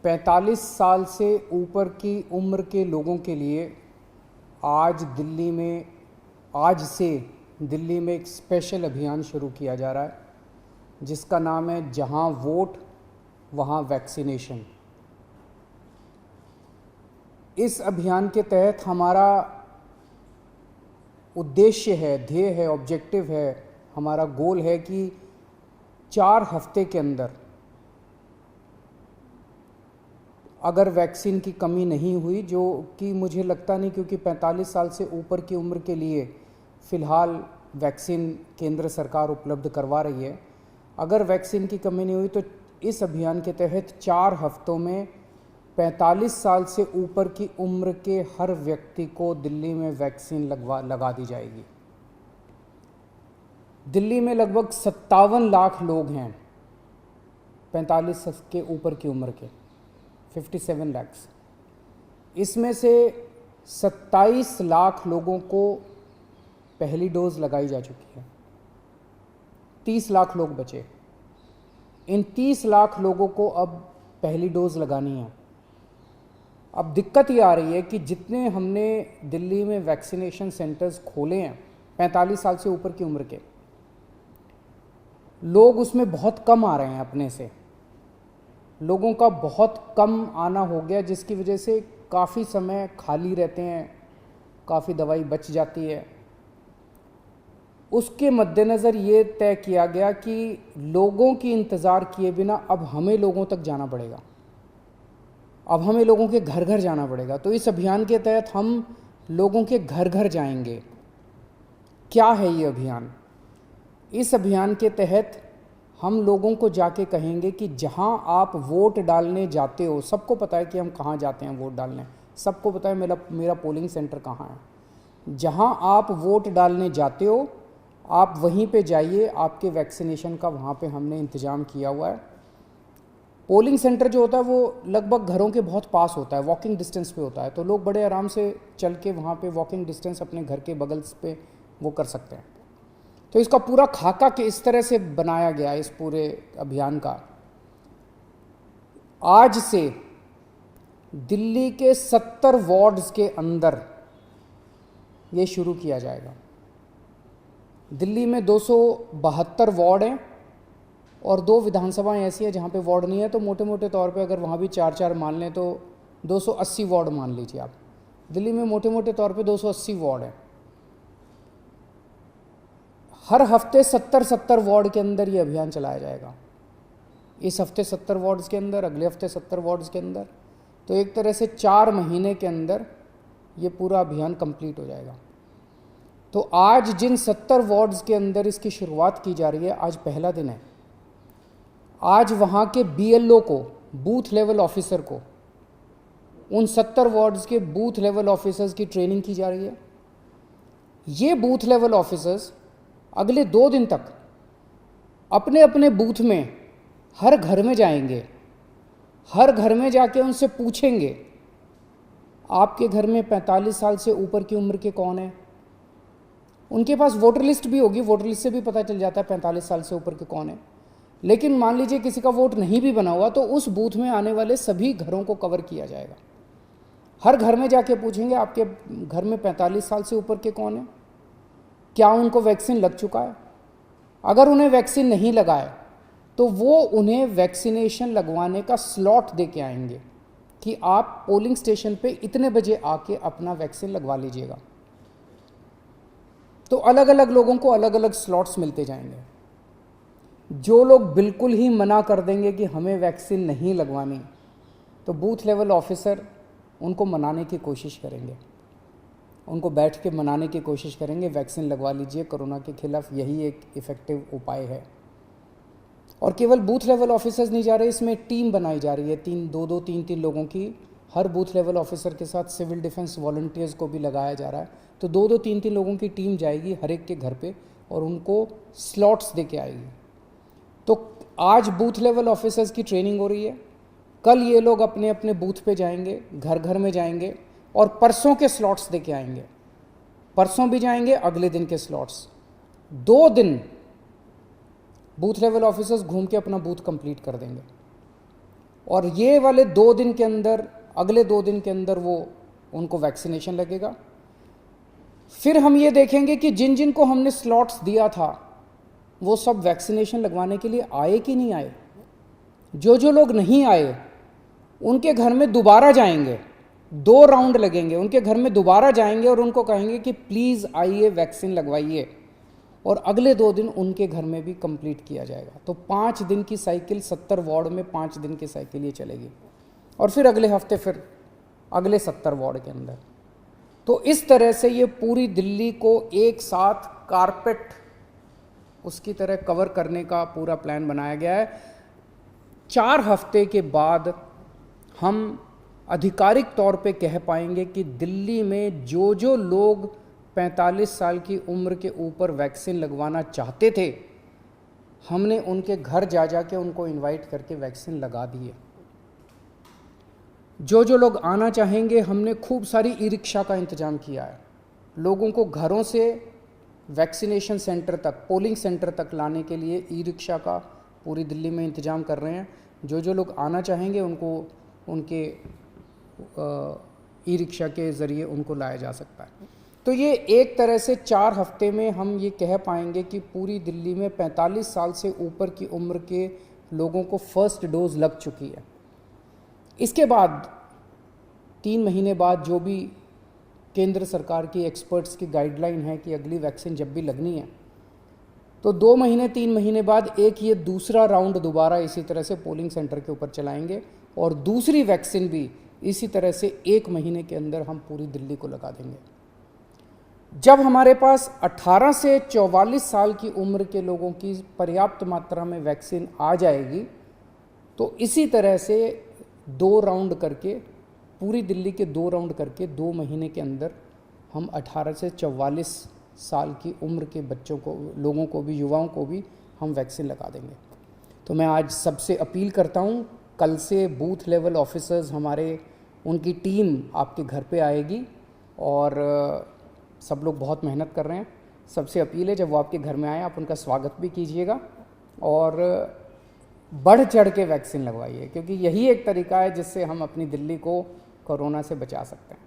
45 साल से ऊपर की उम्र के लोगों के लिए आज से दिल्ली में एक स्पेशल अभियान शुरू किया जा रहा है जिसका नाम है जहां वोट वहां वैक्सीनेशन। इस अभियान के तहत हमारा उद्देश्य है, ध्येय है, ऑब्जेक्टिव है, हमारा गोल है कि 4 हफ्ते के अंदर अगर वैक्सीन की कमी नहीं हुई, जो कि मुझे लगता नहीं, क्योंकि 45 साल से ऊपर की उम्र के लिए फ़िलहाल वैक्सीन केंद्र सरकार उपलब्ध करवा रही है। अगर वैक्सीन की कमी नहीं हुई तो इस अभियान के तहत 4 हफ्तों में 45 साल से ऊपर की उम्र के हर व्यक्ति को दिल्ली में वैक्सीन लगा दी जाएगी। दिल्ली में लगभग 57 लाख लोग हैं 45 के ऊपर की उम्र के, 57 लाख। इसमें से 27 लाख लोगों को पहली डोज लगाई जा चुकी है, 30 लाख लोग बचे। इन 30 लाख लोगों को अब पहली डोज लगानी है। अब दिक्कत ये आ रही है कि जितने हमने दिल्ली में वैक्सीनेशन सेंटर्स खोले हैं 45 साल से ऊपर की उम्र के लोग, उसमें बहुत कम आ रहे हैं। अपने से लोगों का बहुत कम आना हो गया, जिसकी वजह से काफ़ी समय खाली रहते हैं, काफ़ी दवाई बच जाती है। उसके मद्देनज़र ये तय किया गया कि लोगों की इंतज़ार किए बिना अब हमें लोगों तक जाना पड़ेगा, अब हमें लोगों के घर घर जाना पड़ेगा। तो इस अभियान के तहत हम लोगों के घर घर जाएंगे। क्या है ये अभियान? इस अभियान के तहत हम लोगों को जाके कहेंगे कि जहां आप वोट डालने जाते हो, सबको पता है कि हम कहां जाते हैं वोट डालने, सबको पता है मेरा पोलिंग सेंटर कहां है। जहां आप वोट डालने जाते हो आप वहीं पे जाइए, आपके वैक्सीनेशन का वहाँ पे हमने इंतज़ाम किया हुआ है। पोलिंग सेंटर जो होता है वो लगभग घरों के बहुत पास होता है, वॉकिंग डिस्टेंस पे होता है, तो लोग बड़े आराम से चल के वहाँ पे वॉकिंग डिस्टेंस अपने घर के बगल पे वो कर सकते हैं। तो इसका पूरा खाका के इस तरह से बनाया गया इस पूरे अभियान का। आज से दिल्ली के 70 वार्ड्स के अंदर ये शुरू किया जाएगा। दिल्ली में 272 वार्ड हैं और 2 विधानसभाएं ऐसी हैं जहाँ पे वार्ड नहीं है, तो मोटे मोटे तौर पे अगर वहाँ भी 4-4 मान लें तो 280 वार्ड मान लीजिए आप। दिल्ली में मोटे मोटे तौर पे 280 वार्ड हैं। हर हफ्ते 70 वार्ड के अंदर ये अभियान चलाया जाएगा। इस हफ्ते 70 वार्ड्स के अंदर, अगले हफ्ते 70 वार्ड्स के अंदर, तो एक तरह से 4 महीने के अंदर ये पूरा अभियान कंप्लीट हो जाएगा। तो आज जिन 70 वार्ड्स के अंदर इसकी शुरुआत की जा रही है, आज पहला दिन है। आज वहाँ के BLO को, बूथ लेवल ऑफिसर को, उन 70 वार्ड्स के बूथ लेवल ऑफिसर्स की ट्रेनिंग की जा रही है। ये बूथ लेवल ऑफिसर्स अगले 2 दिन तक अपने अपने बूथ में हर घर में जाएंगे, हर घर में जाके उनसे पूछेंगे आपके घर में 45 साल से ऊपर की उम्र के कौन है। उनके पास वोटर लिस्ट भी होगी, वोटर लिस्ट से भी पता चल जाता है 45 साल से ऊपर के कौन है। लेकिन मान लीजिए किसी का वोट नहीं भी बना हुआ, तो उस बूथ में आने वाले सभी घरों को कवर किया जाएगा। हर घर में जाके पूछेंगे आपके घर में 45 साल से ऊपर के कौन है, क्या उनको वैक्सीन लग चुका है। अगर उन्हें वैक्सीन नहीं लगा है तो वो उन्हें वैक्सीनेशन लगवाने का स्लॉट दे के आएंगे कि आप पोलिंग स्टेशन पे इतने बजे आके अपना वैक्सीन लगवा लीजिएगा। तो अलग अलग लोगों को अलग अलग स्लॉट्स मिलते जाएंगे। जो लोग बिल्कुल ही मना कर देंगे कि हमें वैक्सीन नहीं लगवानी, तो बूथ लेवल ऑफिसर उनको मनाने की कोशिश करेंगे, उनको बैठ के मनाने की कोशिश करेंगे, वैक्सीन लगवा लीजिए, कोरोना के खिलाफ यही एक इफ़ेक्टिव उपाय है। और केवल बूथ लेवल ऑफिसर्स नहीं जा रहे, इसमें टीम बनाई जा रही है 3 लोगों की। हर बूथ लेवल ऑफिसर के साथ सिविल डिफेंस वॉलंटियर्स को भी लगाया जा रहा है। तो 2-3 लोगों की टीम जाएगी हर एक के घर पे और उनको स्लॉट्स दे के आएगी। तो आज बूथ लेवल ऑफिसर्स की ट्रेनिंग हो रही है, कल ये लोग अपने अपने बूथ पे जाएंगे, घर घर में जाएंगे और परसों के स्लॉट्स दे के आएंगे। परसों भी जाएंगे, अगले दिन के स्लॉट्स। 2 दिन बूथ लेवल ऑफिसर्स घूम के अपना बूथ कंप्लीट कर देंगे। और ये वाले 2 दिन के अंदर, अगले 2 दिन के अंदर वो उनको वैक्सीनेशन लगेगा। फिर हम ये देखेंगे कि जिन जिन को हमने स्लॉट्स दिया था वो सब वैक्सीनेशन लगवाने के लिए आए कि नहीं आए। जो जो लोग नहीं आए उनके घर में दोबारा जाएंगे, 2 राउंड लगेंगे, उनके घर में दोबारा जाएंगे और उनको कहेंगे कि प्लीज़ आइए वैक्सीन लगवाइए, और अगले 2 दिन उनके घर में भी कंप्लीट किया जाएगा। तो 5 दिन की साइकिल, 70 वार्ड में 5 दिन की साइकिल ये चलेगी, और फिर अगले हफ्ते फिर अगले 70 वार्ड के अंदर। तो इस तरह से ये पूरी दिल्ली को एक साथ कारपेट उसकी तरह कवर करने का पूरा प्लान बनाया गया है। 4 हफ्ते के बाद हम आधिकारिक तौर पे कह पाएंगे कि दिल्ली में जो जो लोग 45 साल की उम्र के ऊपर वैक्सीन लगवाना चाहते थे, हमने उनके घर जा जा के उनको इनवाइट करके वैक्सीन लगा दी है। जो जो लोग आना चाहेंगे, हमने खूब सारी ई रिक्शा का इंतज़ाम किया है। लोगों को घरों से वैक्सीनेशन सेंटर तक, पोलिंग सेंटर तक लाने के लिए ई रिक्शा का पूरी दिल्ली में इंतज़ाम कर रहे हैं। जो जो लोग आना चाहेंगे उनको उनके ई रिक्शा के ज़रिए उनको लाया जा सकता है। तो ये एक तरह से 4 हफ्ते में हम ये कह पाएंगे कि पूरी दिल्ली में 45 साल से ऊपर की उम्र के लोगों को फर्स्ट डोज लग चुकी है। इसके बाद 3 महीने बाद जो भी केंद्र सरकार की एक्सपर्ट्स की गाइडलाइन है कि अगली वैक्सीन जब भी लगनी है, तो 2 महीने 3 महीने बाद एक ये दूसरा राउंड दोबारा इसी तरह से पोलिंग सेंटर के ऊपर चलाएंगे, और दूसरी वैक्सीन भी इसी तरह से 1 महीने के अंदर हम पूरी दिल्ली को लगा देंगे। जब हमारे पास 18 से 44 साल की उम्र के लोगों की पर्याप्त मात्रा में वैक्सीन आ जाएगी, तो इसी तरह से 2 राउंड करके, पूरी दिल्ली के 2 राउंड करके 2 महीने के अंदर हम 18 से 44 साल की उम्र के बच्चों को, लोगों को भी, युवाओं को भी हम वैक्सीन लगा देंगे। तो मैं आज सबसे अपील करता हूँ, कल से बूथ लेवल ऑफिसर्स हमारे, उनकी टीम आपके घर पे आएगी, और सब लोग बहुत मेहनत कर रहे हैं। सबसे अपील है, जब वो आपके घर में आए आप उनका स्वागत भी कीजिएगा और बढ़ चढ़ के वैक्सीन लगवाइए, क्योंकि यही एक तरीका है जिससे हम अपनी दिल्ली को कोरोना से बचा सकते हैं।